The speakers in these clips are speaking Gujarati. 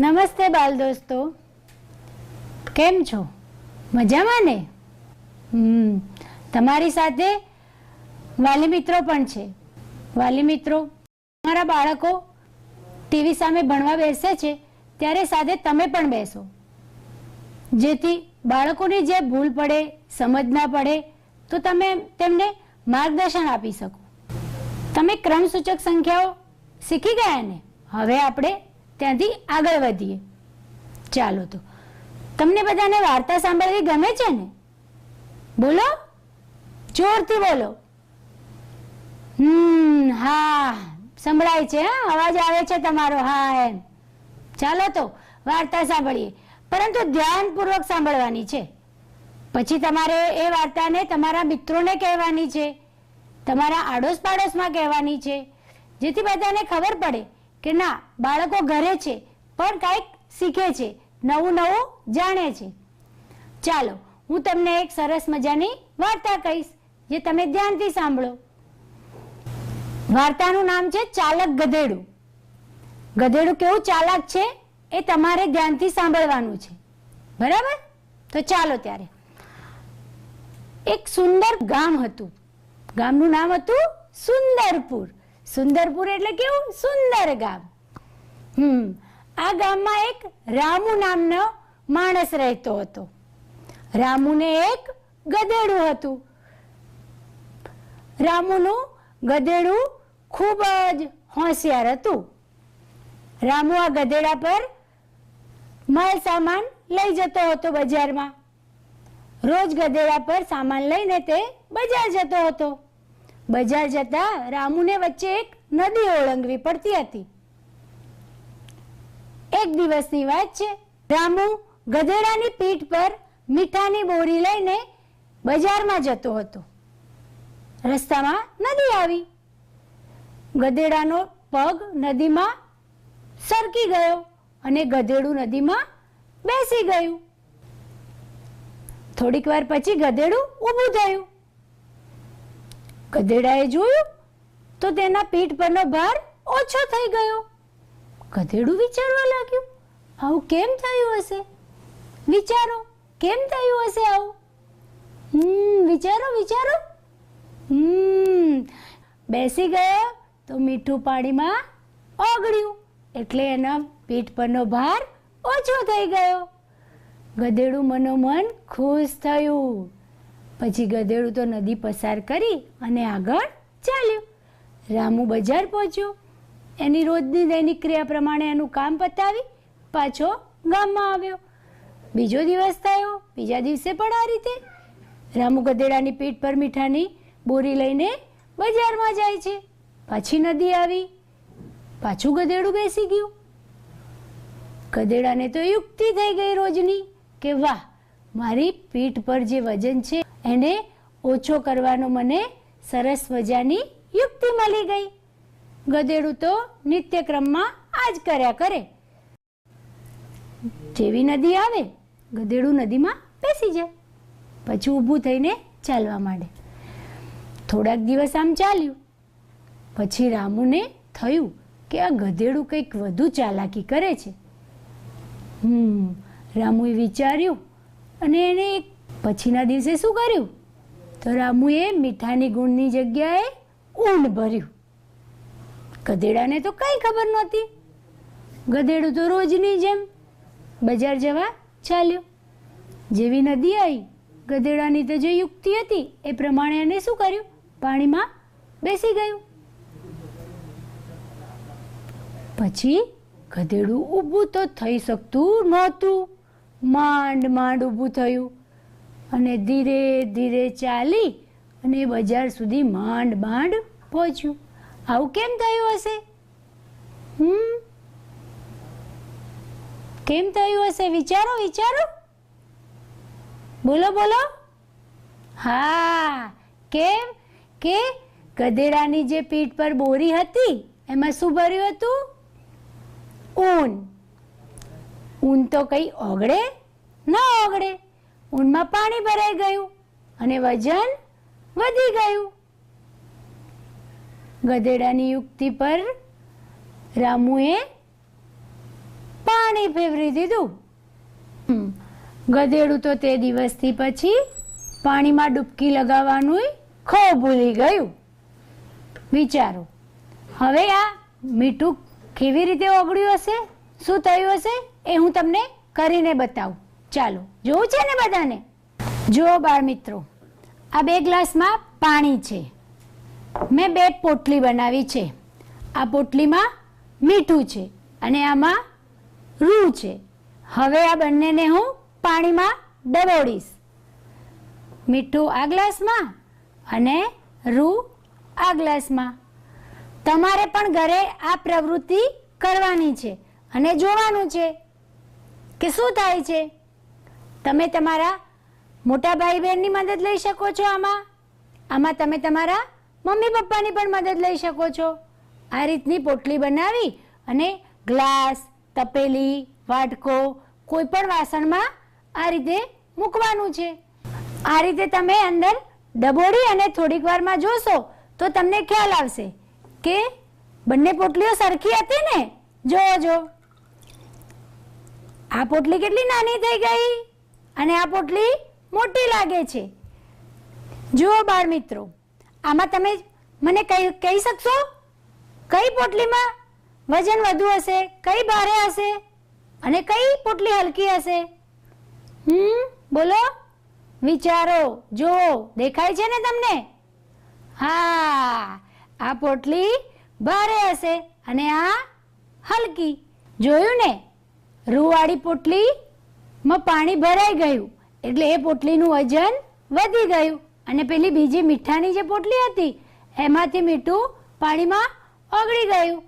નમસ્તે બાલ દોસ્તો, કેમ છો? મજામાં ને? તમારી સાથે વાલી મિત્રો પણ છે. વાલી મિત્રો, તમારા બાળકો ટીવી સામે ભણવા બેસે છે ત્યારે સાથે તમે પણ બેસો, જેથી બાળકોની જે ભૂલ પડે, સમજ ના પડે તો તમે તેમને માર્ગદર્શન આપી શકો. તમે ક્રમસૂચક સંખ્યાઓ શીખી ગયા ને? હવે આપણે ત્યાંથી આગળ વધીએ. ચાલો, તો તમને બધાને વાર્તા સાંભળવી ગમે છે ને? બોલો, જોરથી બોલો. હા, સંભળાય છે. અવાજ આવે છે તમારો. હા એમ. ચાલો તો વાર્તા સાંભળીએ, પરંતુ ધ્યાનપૂર્વક સાંભળવાની છે. પછી તમારે એ વાર્તાને તમારા મિત્રોને કહેવાની છે, તમારા આડોશ પાડોશમાં કહેવાની છે, જેથી બધાને ખબર પડે કે ના, બાળકો ઘરે છે પણ કંઈક શીખે છે, નવું નવું જાણે છે. ચાલો, હું તમને એક સરસ મજાની વાર્તા કહીશ, જે તમે ધ્યાનથી સાંભળો. વાર્તાનું નામ છે ચાલક ગધેડું. ગધેડું કેવું ચાલાક છે એ તમારે ધ્યાનથી સાંભળવાનું છે, બરાબર? તો ચાલો ત્યારે. એક સુંદર ગામ હતું. ગામનું નામ હતું સુંદરપુર. સુંદરપુર એટલે કેવું? સુંદર ગામ. આ ગામમાં એક રામુ નામનો માણસ રહેતો હતો. રામુને એક ગધેડું હતું. રામુનું ગધેડું ખૂબ જ હોશિયાર હતું. રામુ આ ગધેડા પર માલ સામાન લઈ જતો હતો બજારમાં. રોજ ગધેડા પર સામાન લઈને તે બજાર જતો હતો. બજાર જતા રામુને વચ્ચે એક નદી ઓળંગવી પડતી હતી. એક દિવસની વાત છે. રામુ ગધેડાની પીઠ પર મીઠાની બોરી લઈને બજારમાં જતો હતો. રસ્તામાં નદી આવી. ગધેડાનો પગ નદીમાં સરકી ગયો અને ગધેડું નદીમાં બેસી ગયું. થોડીક વાર પછી ગધેડું ઊભું થયું. ગધેડાએ જોયું તો તેના પીઠ પરનો ભાર ઓછો થઈ ગયો. ગધેડું વિચારવા લાગ્યું, આવું કેમ થયું હશે? વિચારો, કેમ થયું હશે આવું? વિચારો વિચારો. બેસી ગયો તો મીઠું પાણીમાં ઓગળ્યું, એટલે એના પીઠ પરનો ભાર ઓછો થઈ ગયો. ગધેડું મનોમન ખુશ થયું. પછી ગધેડું તો નદી પસાર કરી અને આગળ ચાલ્યું. રામુ બજાર પહોંચ્યો. એની રોજની દૈનિક ક્રિયા પ્રમાણે એનું કામ પતાવી પાછો ગામમાં આવ્યો. બીજો દિવસ થયો. બીજા દિવસે પણ આ રીતે રામુ ગધેડાની પીઠ પર મીઠાની બોરી લઈને બજારમાં જાય છે. પાછી નદી આવી. પાછું ગધેડું બેસી ગયું. ગધેડાને તો યુક્તિ થઈ ગઈ રોજની કે વાહ, મારી પીઠ પર જે વજન છે એને ઓછો કરવાનો મને સરસ મજાની યુક્તિ મળી ગઈ. ગધેડું તો નિત્યક્રમમાં આ જ કર્યા કરે. જેવી નદી આવે, ગધેડું નદીમાં બેસી જાય, પછી ઊભું થઈને ચાલવા માંડે. થોડાક દિવસ આમ ચાલ્યું. પછી રામુને થયું કે આ ગધેડું કંઈક વધુ ચાલાકી કરે છે. રામુએ વિચાર્યું અને એને પછીના દિવસે શું કર્યું? તો રામુએ મીઠાની ગુણની જગ્યાએ ઊંડ ભર્યું. ગધેડાને તો કઈ ખબર નહોતી. ગધેડું તો રોજની જેમ બજાર જવા ચાલ્યો. જેવી નદી આવી, ગધેડાની તો જે યુક્તિ હતી એ પ્રમાણે એને શું કર્યું? પાણીમાં બેસી ગયું. પછી ગધેડું ઊભું તો થઈ શકતું નહોતું. માંડ માંડ ઊભું થયું અને ધીરે ધીરે ચાલી અને બજાર સુધી માંડ માંડ પહોંચ્યું. આવું કેમ થયું હશે? કેમ થયું હશે? વિચારો વિચારો. બોલો બોલો. હા, કેમ કે ગધેડાની જે પીઠ પર બોરી હતી એમાં શું ભર્યું હતું? ઊન. ઊન તો કઈ ઓગળે ના ઓગળે. ઊનમાં પાણી ભરાઈ ગયું અને વજન વધી ગયું. ગધેડાની યુક્તિ પર રામુએ પાણી ફેરવી દીધું. ગધેડું તો તે દિવસથી પછી પાણીમાં ડૂબકી લગાવવાનું ખૂબ ભૂલી ગયું. વિચારો, હવે આ મીઠું કેવી રીતે ઓગળ્યું હશે, શું થયું હશે એ હું તમને કરીને બતાવું. ચાલો, જોવું છે ને બધાને? જુઓ બાળ મિત્રો, આ 2 ગ્લાસમાં પાણી છે. મેં 2 પોટલી બનાવી છે. આ પોટલીમાં મીઠું છે અને આમાં રૂ છે. હવે આ બંનેને હું પાણીમાં ડબોડીશ. મીઠું આ ગ્લાસમાં અને રૂ આ ગ્લાસમાં. તમારે પણ ઘરે આ પ્રવૃત્તિ કરવાની છે અને જોવાનું છે કે શું થાય છે. તમે તમારા મોટા ભાઈ બહેનની મદદ લઈ શકો છો. આમાં તમે તમારા મમ્મી પપ્પાની પણ મદદ લઈ શકો છો. આ રીતની પોટલી બનાવી અને ગ્લાસ, તપેલી, વાટકો કોઈ પણ વાસણમાં આ રીતે મૂકવાનું છે. આ રીતે તમે અંદર ડબોડી અને થોડીક વારમાં જોશો તો તમને ખ્યાલ આવશે કે બંને પોટલીઓ સરખી હતી ને. જો આ પોટલી કેટલી નાની થઈ ગઈ અને આ પોટલી મોટી લાગે છે. જુઓ બાળ મિત્રો, આમાં તમે મને કહી શકશો કઈ પોટલીમાં વજન વધુ હશે, કઈ ભારે હશે અને કઈ પોટલી હલકી હશે? બોલો, વિચારો. જુઓ, દેખાય છે ને તમને? હા, આ પોટલી ભારે હશે અને આ હલકી. જોયું ને? રૂવાળી પોટલીમાં પાણી ભરાઈ ગયું એટલે એ પોટલીનું વજન વધી ગયું અને પેલી બીજી મીઠાની જે પોટલી હતી એમાંથી મીઠું પાણીમાં ઓગળી ગયું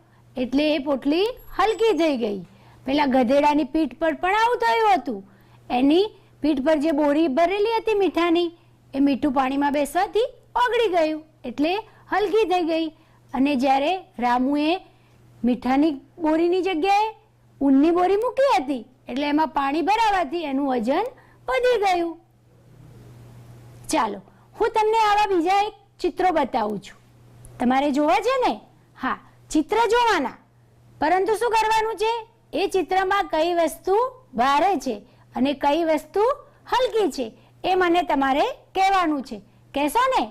એટલે એ પોટલી હલકી થઈ ગઈ. પેલા ગધેડાની પીઠ પર પણ આવું થયું હતું. એની પીઠ પર જે બોરી ભરેલી હતી મીઠાની, એ મીઠું પાણીમાં બેસવાથી ઓગળી ગયું એટલે હલકી થઈ ગઈ. અને જ્યારે રામુએ મીઠાની બોરીની જગ્યાએ ઊનની બોરી મૂકી હતી એટલે એમાં પાણી ભરાવાથી એનું વજન વધી ગયું. ચાલો, હું તમને આવા બીજા એક ચિત્રો બતાવું છું. તમારે જોવા છે ને? હા, ચિત્ર જોવાના, પરંતુ શું કરવાનું છે? એ ચિત્રમાં કઈ વસ્તુ ભારે છે અને કઈ વસ્તુ હલકી છે એ મને તમારે કહેવાનું છે. કહેશો ને?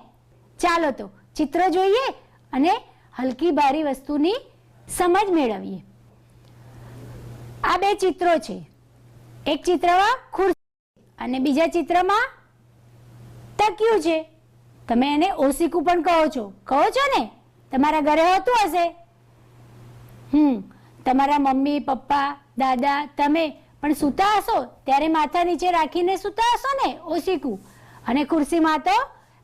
ચાલો તો ચિત્ર જોઈએ અને હલકી ભારી વસ્તુની સમજ મેળવીએ. આ 2 ચિત્રો છે. એક ચિત્રમાં ખુરશી અને બીજા ચિત્રમાં તકિયું છે. તમે એને ઓશીકું પણ કહો છો ને? તમારા ઘરે હોતું હશે. તમારા મમ્મી, પપ્પા, દાદા, તમે પણ સૂતા હશો ત્યારે માથા નીચે રાખીને સૂતા હશો ને, ઓશીકું. અને ખુરશીમાં તો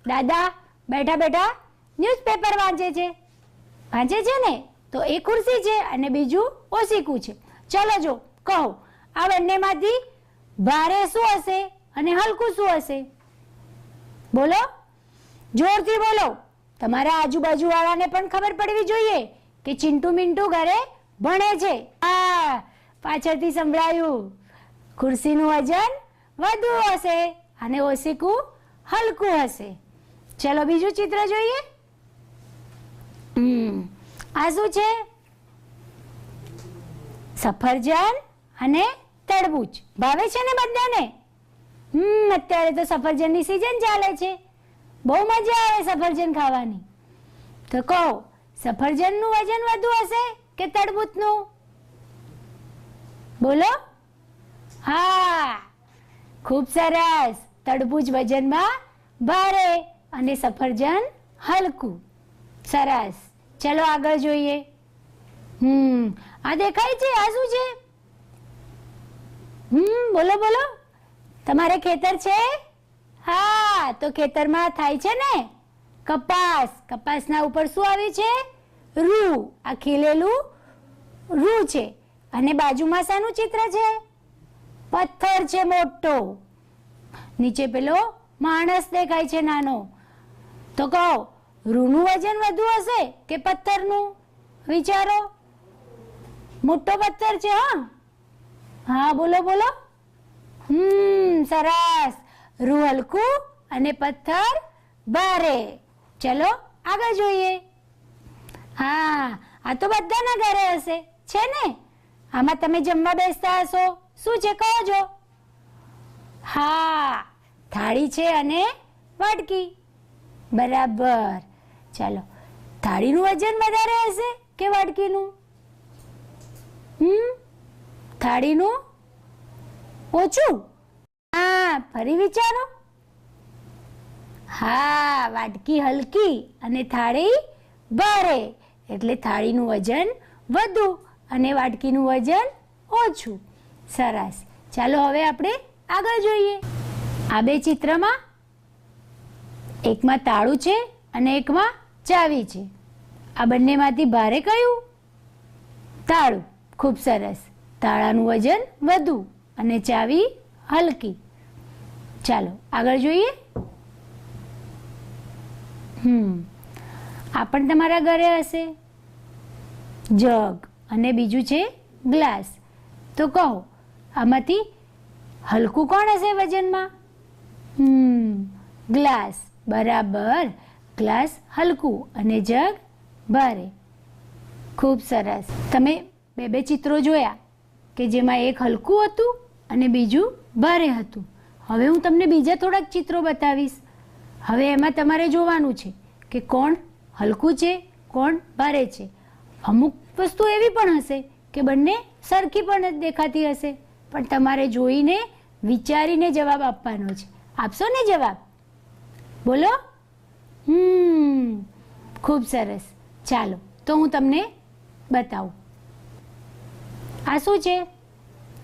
દાદા બેઠા બેઠા ન્યૂઝપેપર વાંચે છે ને, તો એ ખુરશી છે અને બીજું ઓશીકું છે. ચલો જો, કહો આ બંનેમાંથી ભારે શું હશે અને હલકું શું હશે? બોલો, જોરથી બોલો. તમારા આજુબાજુ વાળાને પણ ખબર પડવી જોઈએ કે ચિંટુ મિન્ટુ ઘરે ભણે છે. પાછળથી સંભળાયું. ખુરશીનું વજન વધુ હશે અને ઓશીકું હલકું હશે. ચલો બીજું ચિત્ર જોઈએ. આ શું છે? સફરજન અને તરબૂચ. ભાવે છે ને બધાને? અત્યારે તો સફરજનની સીઝન ચાલે છે. બહુ મજા આવે સફરજન ખાવાની. તો કહો, સફરજનનું વજન વધુ હશે કે તરબૂચનું? બોલો. હા, ખૂબ સરસ. તરબૂચ વજનમાં ભારે અને સફરજન હલકું. સરસ. ચલો આગળ જોઈએ. આ દેખાય છે? આ શું છે? બોલો. તમારે ખેતર છે? હા, તો ખેતરમાં થાય છે ને કપાસ. કપાસના ઉપર શું આવ્યું છે? રૂ. આ ખીલેલું રૂ છે. અને બાજુમાં શાનું ચિત્ર છે? પથ્થર છે મોટો. નીચે પેલો માણસ દેખાય છે નાનો. તો કહો, રૂનું વજન વધુ હશે કે પથ્થરનું? વિચારો. મોટો પથ્થર છે. હા, બોલો. સરસ. રૂ હલકું અને પથ્થર ભારે. ચલો આગળ જોઈએ. હા, આ તો બધાના ઘરે હશે છે ને? આમાં તમે જમવા બેસતા હશો, શું છે કહો છો? હા, થાળી છે અને વાટકી. બરાબર. ચાલો, થાળીનું વજન વધારે હશે કે વાટકીનું? થાળીનું ઓછું? હા, ફરી વિચારો. હા, વાટકી હલકી અને થાળી ભારે, એટલે થાળીનું વજન વધુ અને વાટકીનું વજન ઓછું. સરસ. ચાલો હવે આપણે આગળ જોઈએ. આ બે ચિત્રમાં એકમાં તાળું છે અને એકમાં ચાવી છે. આ બંનેમાંથી ભારે કયું? તાળું. ખૂબ સરસ. તાળાનું વજન વધુ અને ચાવી હલકી. ચાલો આગળ જોઈએ. આ પણ તમારા ઘરે હશે. જગ અને બીજું છે ગ્લાસ. તો કહો, આમાંથી હલકું કોણ હશે વજનમાં? ગ્લાસ. બરાબર. ગ્લાસ હલકું અને જગ ભારે. ખૂબ સરસ. તમે બે ચિત્રો જોયા કે જેમાં એક હલકું હતું અને બીજું ભારે હતું. હવે હું તમને બીજા થોડાક ચિત્રો બતાવીશ. હવે એમાં તમારે જોવાનું છે કે કોણ હલકું છે, કોણ ભારે છે. અમુક વસ્તુ એવી પણ હશે કે બંને સરખી પણ દેખાતી હશે, પણ તમારે જોઈને વિચારીને જવાબ આપવાનો છે. આપશો ને જવાબ? બોલો. ખૂબ સરસ. ચાલો તો હું તમને બતાવું. આ શું છે?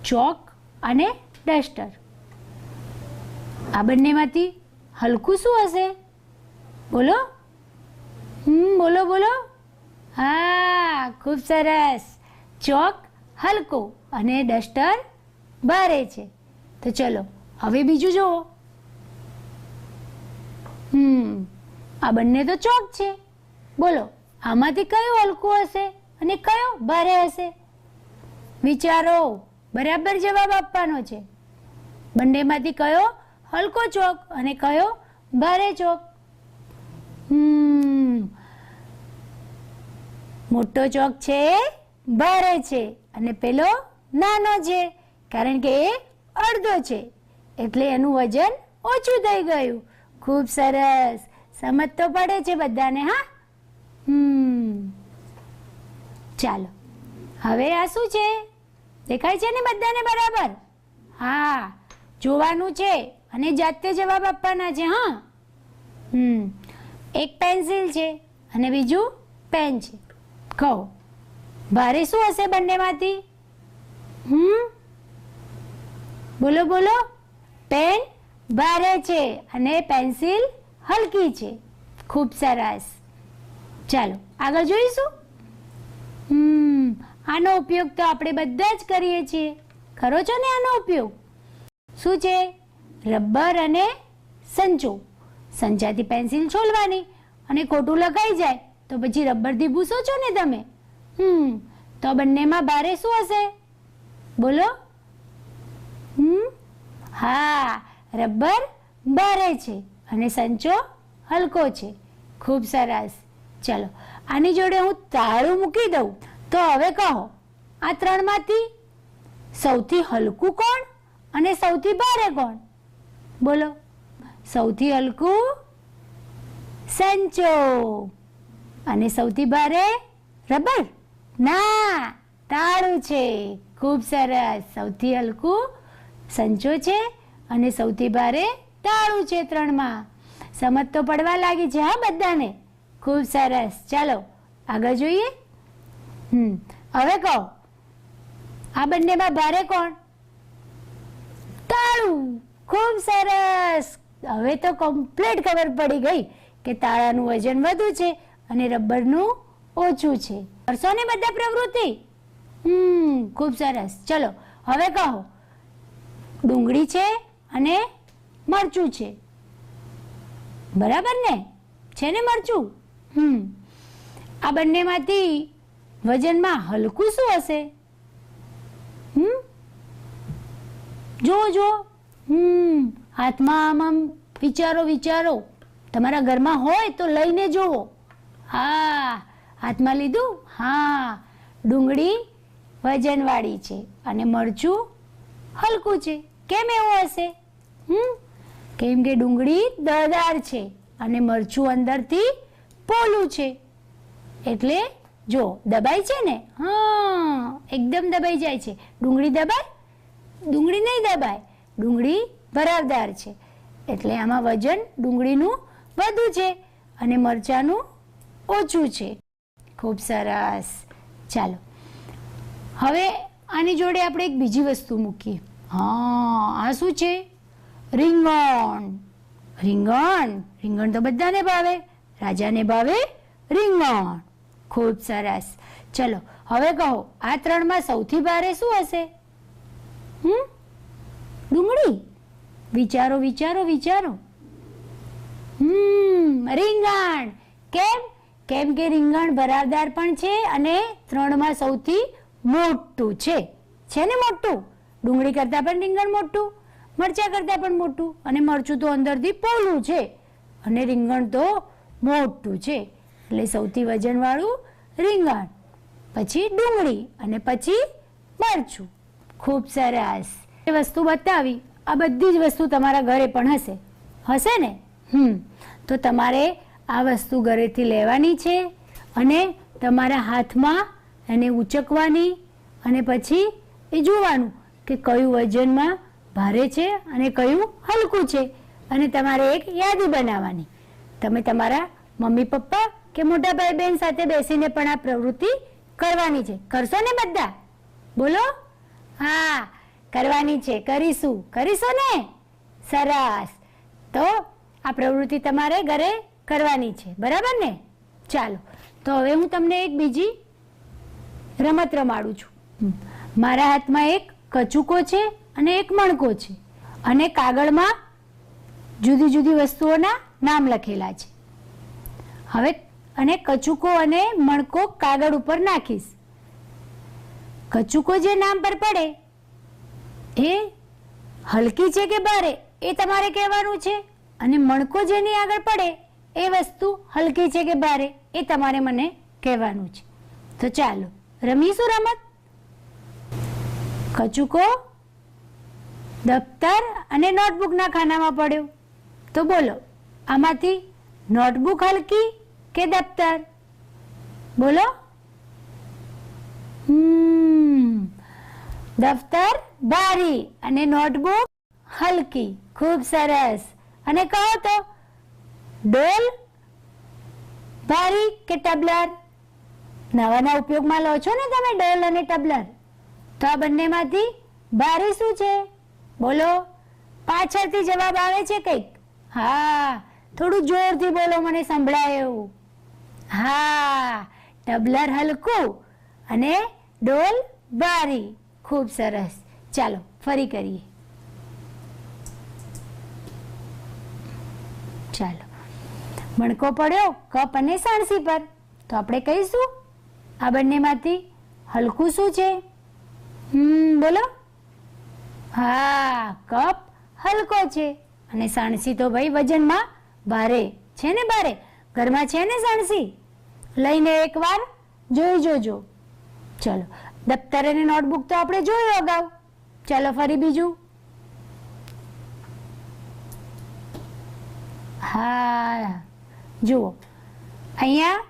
ચોક અને ડસ્ટર. આ બંનેમાંથી હલકું શું હશે? બોલો. બોલો બોલો. હા, ખૂબ સરસ. ચોક હલકું અને ડસ્ટર ભારે છે. તો ચલો હવે બીજું જુઓ. આ બંને તો ચોક છે. બોલો, આમાંથી કયું હલકું હશે અને કયો ભારે હશે? વિચારો, બરાબર જવાબ આપવાનો છે. બંનેમાંથી કયો હલકો ચોક અને કયો ભારે ચોક? મોટો ચોક છે ભારે છે અને પેલો નાનો છે, કારણ કે એ અડધો છે એટલે એનું વજન ઓછું થઈ ગયું. ખૂબ સરસ. સમજ તો પડે છે બધાને? હા. ચાલો હવે આ શું છે? દેખાય છે ને બધાને બરાબર? હા, જોવાનું છે અને જાતે જવાબ આપવાના છે. હા. એક પેન્સિલ છે અને બીજું પેન છે. કહો, ભારે શું હશે બંનેમાંથી? બોલો બોલો. પેન ભારે છે અને પેન્સિલ હલકી છે. ખૂબ સરસ. ચાલો આગળ જોઈશું. આનો ઉપયોગ તો આપણે બધા જ કરીએ છીએ. કરો છો ને આનો ઉપયોગ? શું છે? રબર અને સંચો. સંચાથી પેન્સિલ છોલવાની અને ખોટું લખાઈ જાય તો પછી રબરથી ભૂસો છો ને તમે. તો બંનેમાં ભારે શું હશે? બોલો. હા, રબર ભારે છે અને સંચો હલકો છે. ખૂબ સરસ. ચલો આની જોડે હું તાળું મૂકી દઉં તો હવે કહો, આ ત્રણમાંથી સૌથી હલકું કોણ અને સૌથી ભારે કોણ? બોલો. સૌથી હલકું સંચો અને સૌથી ભારે રબર? ના, તાળું છે. ખૂબ સરસ. સૌથી હલકું સંચો છે અને સૌથી ભારે તાળું છે. ત્રણમાં સમજ તો પડવા લાગી છે હા બધાને? ખૂબ સરસ. ચાલો આગળ જોઈએ. હવે કહો, આ બંનેમાં ભારે કોણ? તાળું. ખૂબ સરસ. હવે તો કમ્પ્લીટ ખબર પડી ગઈ કે તાળાનું વજન વધુ છે અને રબરનું ઓછું છે. કરશો ને બધા પ્રવૃત્તિ? ખૂબ સરસ. ચલો હવે કહો, ડુંગળી છે અને મરચું છે. બરાબર ને? છે ને મરચું? આ બંનેમાંથી વજનમાં હલકું શું હશે? જો હાથમાં આમ વિચારો વિચારો. તમારા ઘરમાં હોય તો લઈને જોવો. હા, હાથમાં લીધું? હા, ડુંગળી વજનવાળી છે અને મરચું હલકું છે. કેમ એવું હશે? કેમ કે ડુંગળી દળદાર છે અને મરચું અંદરથી પોલું છે. એટલે જો દબાય છે ને, હા એકદમ દબાઈ જાય છે. ડુંગળી દબાય? ડુંગળી નહીં દબાય. ડુંગળી ભરાવદાર છે એટલે આમાં વજન ડુંગળીનું વધુ છે અને મરચાનું ઓછું છે. ખૂબ સરસ. ચાલો હવે આની જોડે આપણે એક બીજી વસ્તુ મૂકીએ. આ શું છે? રીંગણ. રીંગણ તો બધાને ભાવે. રાજાને ભાવે રીંગણ. ખૂબ સરસ. ચલો હવે કહો, આ ત્રણમાં સૌથી ભારે શું હશે? ડુંગળી. વિચારો. રીંગણ. કેમ કે રીંગણ ભરાવદાર પણ છે અને ત્રણમાં સૌથી મોટું છે. છે ને મોટું? ડુંગળી કરતાં પણ રીંગણ મોટું, મરચાં કરતાં પણ મોટું અને મરચું તો અંદરથી પોલું છે અને રીંગણ તો મોટું છે. એટલે સૌથી વજનવાળું રીંગણ, પછી ડુંગળી અને પછી મરચું. ખૂબ સરસ. એ વસ્તુ બતાવી. આ બધી જ વસ્તુ તમારા ઘરે પણ હશે ને? તો તમારે આ વસ્તુ ઘરેથી લેવાની છે અને તમારા હાથમાં એને ઉચકવાની અને પછી એ જોવાનું કે કયું વજનમાં ભારે છે અને કયું હલકું છે અને તમારે એક યાદી બનાવવાની. તમે તમારા મમ્મી પપ્પા કે મોટા ભાઈ બહેન સાથે બેસીને પણ આ પ્રવૃત્તિ કરવાની છે. કરશો ને બધા? બોલો. હા કરવાની છે. કરીશું ને? સરસ. તો આ પ્રવૃત્તિ તમારે ઘરે કરવાની છે, બરાબર ને? ચાલો તો હવે હું તમને એક બીજી રમત રમાડું છું. મારા હાથમાં એક કચુકો છે અને એક મણકો છે અને કાગળમાં જુદી જુદી વસ્તુઓના નામ લખેલા છે. હવે અને કચુકો અને મણકો કાગળ ઉપર નાખીશ. કચુકો જે નામ પર પડે એ હલકી છે કે ભારે એ તમારે કહેવાનું છે અને મણકો જેની આગળ પડે એ વસ્તુ હલકી છે કે ભારે એ તમારે મને કહેવાનું છે. તો ચાલો રમીશું રમત. કચુકો દફતર અને નોટબુકના ખાનામાં પડ્યો. તો બોલો, આમાંથી નોટબુક હલકી કે દફતર? બોલો. દફતર ભારી અને નોટબુક હલકી. ખૂબ સરસ. અને કહો તો, ડોલ ભારી કે ટબલર? નવાના ઉપયોગમાં લો છો ને તમે ડોલ અને ટબલર. તો આ બંનેમાંથી ભારી શું છે? બોલો. પાછળથી જવાબ આવે છે કંઈક. હા થોડું જોરથી બોલો, મને સંભળાય એવું. હા ટબલર હલકું અને ડોલ ભારી. ખૂબ સરસ. ચાલો ફરી કરીએ. ચાલો મણકો પડ્યો કપ અને સાણસી પર. તો આપણે કહીશું આ બંનેમાંથી હલકું શું છે? બોલો. હા કપ હલકો છે અને સાણસી તો ભાઈ વજનમાં ભારે છે ને. ભારે ઘરમાં છે ને સાણસી? લઈને એકવાર જોઈ જોજો. ચલો દફતર અને નોટબુક તો આપણે જોયું અગાઉ. ચાલો ફરી બીજું. હા જુઓ, અહીંયા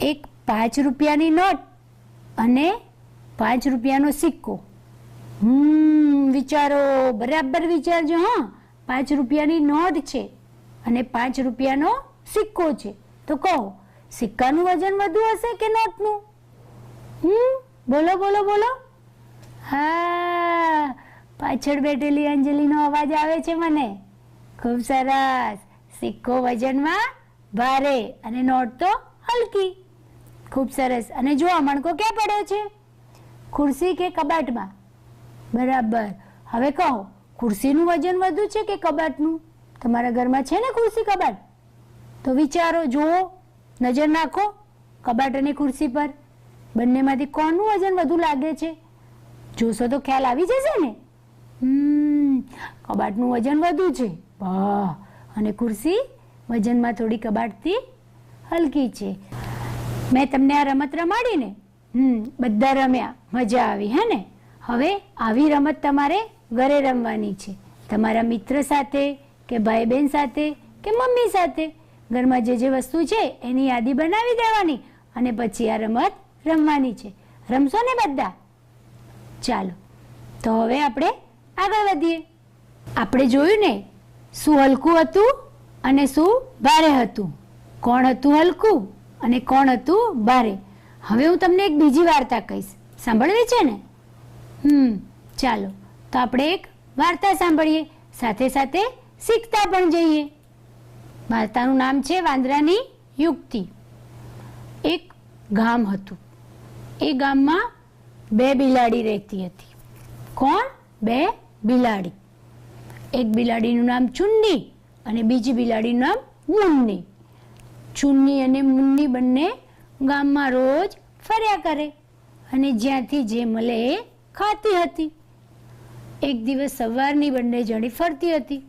એક 5 રૂપિયાની નોટ અને 5 રૂપિયાનો સિક્કો. વિચારો, બરાબર વિચારજો. 5 રૂપિયાની નોટ છે અને 5 રૂપિયાનો સિક્કો છે. તો કહો, સિક્કાનું વજન વધુ હશે કે નોટનું? બોલો. હા પાછળ બેઠેલી અંજલિનો અવાજ આવે છે મને. ખૂબ સરસ. સિક્કો વજનમાં ભારે અને નોટ તો હલકી. ખૂબ સરસ. અને જો આ મણકો ક્યાં પડ્યો છે? ખુરશી કે કબાટમાં? બરાબર. હવે કહો, ખુરશીનું વજન વધુ છે કે કબાટનું? તમારા ઘરમાં છે ને ખુરશી કબાટ? તો વિચારો, જુઓ, નજર નાખો કબાટ અને ખુરશી પર. બંનેમાંથી કોનું વજન વધુ લાગે છે? જોશો તો ખ્યાલ આવી જશે ને. કબાટનું વજન વધુ છે અને ખુરશી વજનમાં થોડી કબાટથી હલકી છે. મેં તમને આ રમત રમાડીને બધા રમ્યા, મજા આવી, હે ને? હવે આવી રમત તમારે ઘરે રમવાની છે, તમારા મિત્ર સાથે કે ભાઈ બહેન સાથે કે મમ્મી સાથે. ઘરમાં જે જે વસ્તુ છે એની યાદી બનાવી દેવાની અને પછી આ રમત રમવાની છે. રમશો ને બધા? ચાલો, તો હવે આપણે આગળ વધીએ. આપણે જોયું ને શું હલકું હતું અને શું ભારે હતું. કોણ હતું હલકું અને કોણ હતું ભારે. હવે હું તમને એક બીજી વાર્તા કહીશ, સાંભળવી છે ને? ચાલો, તો આપણે એક વાર્તા સાંભળીએ, સાથે સાથે શીખતા પણ જઈએ. વાર્તાનું નામ છે વાંદરાની યુક્તિ. એક ગામ હતું. એ ગામમાં 2 બિલાડી રહેતી હતી. કોણ? 2 બિલાડી. એક બિલાડીનું નામ ચુન્ની અને બીજી બિલાડીનું નામ મુન્ની. ચુન્ની અને મુન્ની બંને ગામમાં રોજ ફર્યા કરે અને જ્યાંથી જે મળે એ ખાતી હતી. એક દિવસ સવારની બંને જણી ફરતી હતી,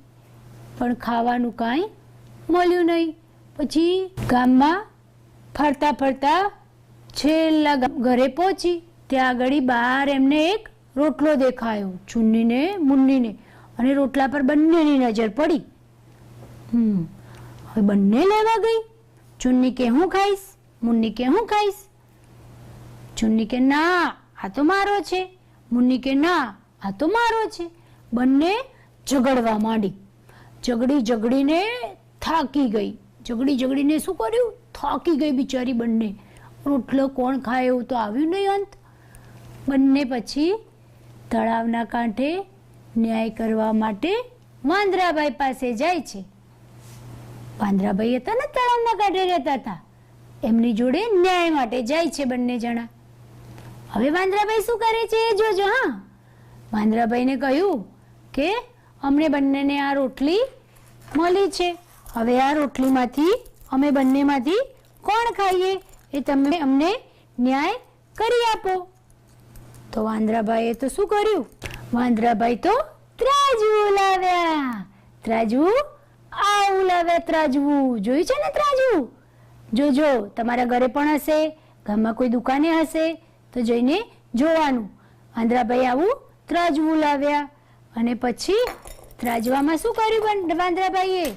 પણ ખાવાનું કાંઈ મળ્યું નહીં. પછી ગામમાં ફરતા ફરતા છેલ્લા ઘરે પહોંચી. ત્યાં આગળ બહાર એમને એક રોટલો દેખાયો, ચુન્નીને મુન્નીને, અને રોટલા પર બંનેની નજર પડી. હવે બંને લેવા ગઈ. ચુન્ની કે હું ખાઈશ, મુન્ની કે હું ખાઈશ. ચુન્ની કે ના, આ તો મારો છે. મુન્ની કે ના, આ તો મારો છે. બંને ઝઘડવા માંડી. ઝઘડીને થાકી ગઈ. ઝઘડીને શું કર્યું? થાકી ગઈ બિચારી બંને. રોટલો કોણ ખાય એવું તો આવ્યું નહીં અંત. બંને પછી તળાવના કાંઠે ન્યાય કરવા માટે વાંદરાભાઈ પાસે જાય છે. વાંદરાભાઈ હતા ને તળાવના કાંઠે રહેતા હતા, એમની જોડે ન્યાય માટે જાય છે બંને જણા. હવે વાંદરાભાઈ શું કરે છે એ જોજો. હા, વાંદરાભાઈને કહ્યું કે અમને બંનેને આ રોટલી મળી છે, હવે આ રોટલીમાંથી અમે બંનેમાંથી કોણ ખાઈએ એ તમે અમને ન્યાય કરી આપો. તો વાંદરાભાઈએ તો શું કર્યું? વાંદરાભાઈ તો ત્રાજવું લાવ્યા. ત્રાજવું આવું લાવ્યા. ત્રાજવું જોયું છે ને? ત્રાજવું જોજો, તમારા ઘરે પણ હશે, ગામમાં કોઈ દુકાને હશે તો જઈને જોવાનું. વાંદરાભાઈ આવું ત્રાજવું લાવ્યા અને પછી ત્રાજવામાં શું કર્યું વાંદરાભાઈએ?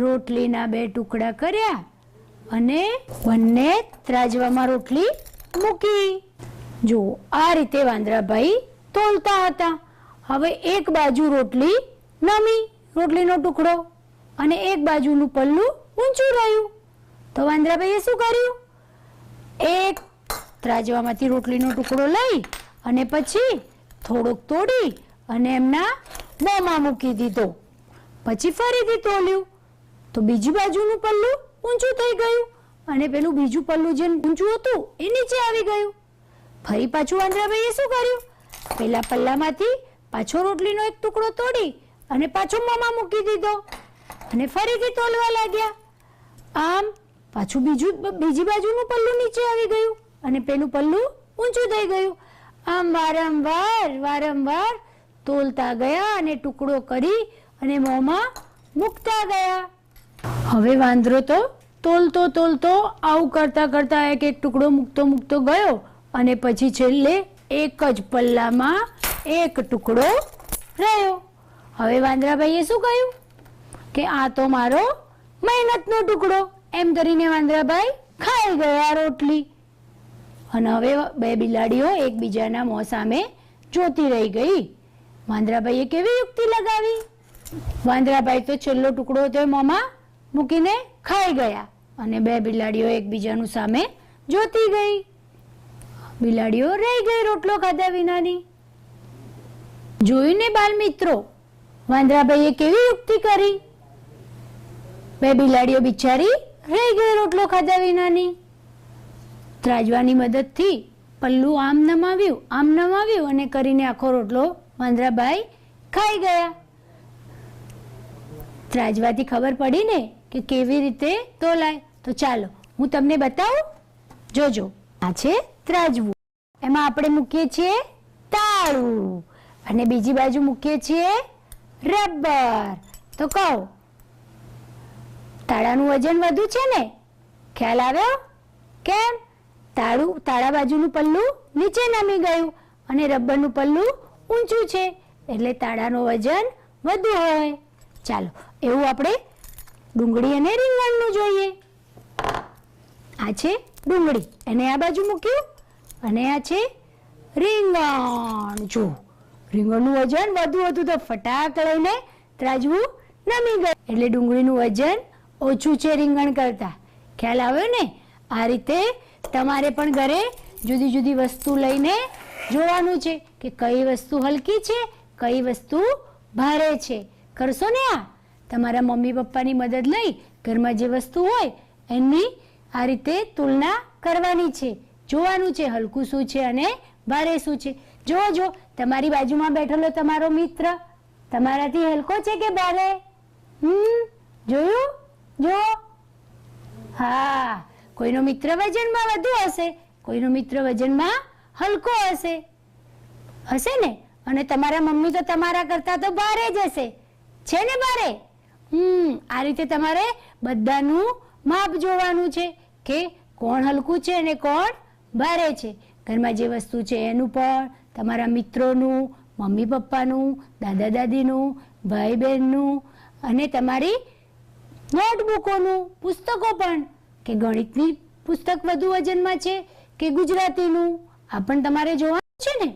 રોટલીના 2 ટુકડા કર્યા અને બંને ત્રાજવામાં રોટલી મૂકી. જો આ રીતે વાંદરાભાઈ તોલતા હતા. હવે એક બાજુ રોટલી નમી, રોટલીનો ટુકડો, અને એક બાજુનું પલ્લું ઊંચું રહ્યું. તો વાંદરાભાઈએ શું કર્યું? એક ત્રાજવામાંથી રોટલીનો ટુકડો લઈ અને પછી થોડોક તોડી અને એમના મોંમાં મૂકી દીધો. પછી ફરીથી તોલ્યું તો બીજી બાજુનું પલ્લું ઊંચું થઈ ગયું અને પેલું બીજું પલ્લું જે ઊંચું હતું એ નીચે આવી ગયું. ફરી પાછું વાંદરાભાઈએ શું કર્યું? પેલા પલ્લામાંથી પાછો રોટલીનો એક ટુકડો તોડી અને પાછો મોંમાં મૂકી દીધો અને ફરીથી તોલવા લાગ્યા. આમ પાછું બીજી બાજુનું પલ્લું નીચે આવી ગયું અને પેલું પલ્લું ઊંચું થઈ ગયું. આમ વારંવાર તોલતા ગયા અને ટુકડો કરી અને મોંમાં મૂકતા ગયા. હવે વાંદરો તો તોલતો આવું કરતા એક ટુકડો મૂકતો ગયો અને પછી છેલ્લે એક જ પલ્લામાં એક ટુકડો રહ્યો. હવે વાંદરાભાઈએ શું કહ્યું કે આ તો મારો મહેનતનો ટુકડો, એમ કરીને વાંદરાભાઈ ખાઈ ગયા રોટલી. અને હવે 2 બિલાડીઓ એકબીજાના મોં સામે જોતી રહી ગઈ. વાંદરાભાઈએ કેવી યુક્તિ લગાવી? વાંદરાભાઈ તો છેલ્લો ટુકડો તો મોંમાં મૂકીને ખાઈ ગયા અને 2 બિલાડીઓ એકબીજાનું સામે જોતી ગઈ. બિલાડીઓ રહી ગઈ રોટલો ખાધા વિનાની. જોયું ને બાલ મિત્રો, વાંદરાભાઈએ કેવી યુક્તિ કરી? 2 બિલાડીઓ બિચારી રહી ગઈ રોટલો ખાધા વિનાની. ત્રાજવાની મદદથી પલ્લું આમ નમાવ્યું અને કરીને આખો રોટલો વાંદરાભાઈ ખાઈ ગયા. ત્રાજવાથી ખબર પડી ને કે કેવી રીતે તોલાય. તો ચાલો હું તમને બતાવું. જોજો, આ છે ત્રાજવું. એમાં આપણે મૂકીએ છીએ તાળું અને બીજી બાજુ મૂકીએ છીએ રબર. તો કહો, તાળાનું વજન વધુ છે ને? ખ્યાલ આવ્યો? કેમ? તાળા બાજુનું પલ્લું નીચે નમી ગયું અને રબરનું પલ્લું ઊંચું છે એટલે તાળાનું વજન વધુ હોય. ચાલો એવું આપણે ડુંગળી અને રીંગણનું જોઈએ. આ છે ડુંગળી, એને આ બાજુ મૂક્યું અને આ છે રીંગણ. જો રીંગણનું વજન વધુ હતું તો ફટાક લઈને ત્રાજવું નમી ગયું એટલે ડુંગળીનું વજન ઓછું છે રીંગણ કરતા. ખ્યાલ આવ્યો ને? આ રીતે તમારે પણ ઘરે જુદી જુદી વસ્તુ લઈને જોવાનું છે કે કઈ વસ્તુ હલકી છે, કઈ વસ્તુ ભારે છે. કરશો ને? આ તમારા મમ્મી પપ્પાની મદદ લઈ ઘરમાં જે વસ્તુ હોય એની આ રીતે તુલના કરવાની છે, જોવાનું છે હલકું શું છે અને ભારે શું છે. જો તમારી બાજુમાં બેઠેલો તમારો મિત્ર તમારાથી હલકો છે કે ભારે? જોયું? જો હા, કોઈનો મિત્ર વજનમાં વધુ હશે, કોઈનો મિત્ર વજનમાં હલકો હશે ને? અને તમારા મમ્મી તો તમારા કરતા તો ભારે જ હશે, છે ને ભારે? આ રીતે તમારે બધાનું માપ જોવાનું છે કે કોણ હલકું છે અને કોણ ભારે છે. ઘરમાં જે વસ્તુ છે એનું પણ, તમારા મિત્રોનું, મમ્મી પપ્પાનું, દાદા દાદીનું, ભાઈ બહેનનું અને તમારી નોટબુકોનું, પુસ્તકો પણ, કે ગણિતની પુસ્તક વધુ વજનમાં છે કે ગુજરાતીનું, આ પણ તમારે જોવાનું છે ને?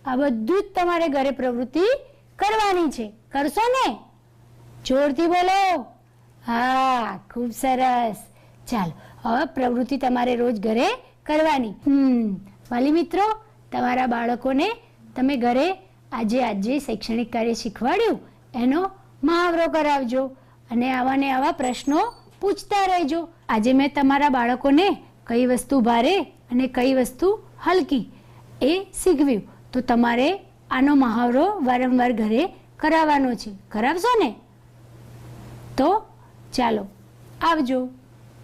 આ બધું જ તમારે ઘરે પ્રવૃત્તિ કરવાની છે. કરશો ને? જોરથી બોલો. હા, ખૂબ સરસ. ચાલો હવે પ્રવૃત્તિ તમારે રોજ ઘરે કરવાની. વાલી મિત્રો, તમારા બાળકોને તમે ઘરે આજે શૈક્ષણિક કાર્ય શીખવાડ્યું એનો મહાવરો કરાવજો અને આવા ને આવા પ્રશ્નો પૂછતા રહેજો. આજે મેં તમારા બાળકોને કઈ વસ્તુ ભારે અને કઈ વસ્તુ હલકી એ શીખવ્યું, તો તમારે આનો મહાવરો વારંવાર ઘરે કરાવવાનો છે. કરાવશો ને? તો ચાલો આવજો.